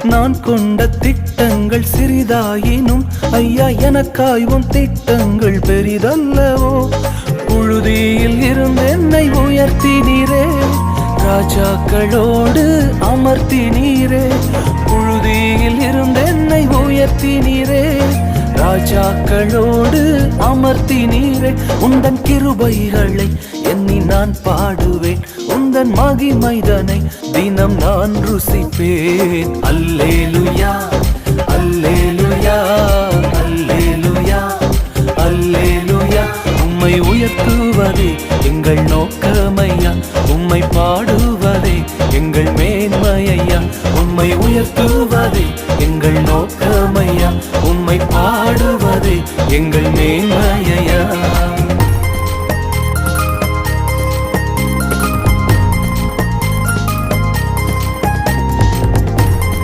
நான் கொண்ட திட்டங்கள் சிறிதாயினும் ஐயா எனக்காய் உன் திட்டங்கள் பெரிதல்லவோ. புழுதியில் இருந்து என்னை உயர்த்தினீரே, ராஜாக்களோடு அமர்த்தினீரே. புழுதியில் இருந்து என்னை உயர்த்தினீரே, ராஜாக்களோடு அமர்த்தினீரே. உந்தன் கிருபைகளை எண்ணி நான் பாடுவேன், உந்தன் மகிமைதனை தினம் நான் ருசிப்பேன். அல்லேலுயா அல்லேலுயா அல்லேலுயா அல்லேலுயா. உம்மை உயர்த்துவதே எங்கள் நோக்கமையா, உம்மை பாடுவதே எங்கள் மேன்மையா. உம்மை உயர்த்துவதே எங்கள் நோக்கமையா, உம்மை பாடுவதே எங்கள் மேன்மையா.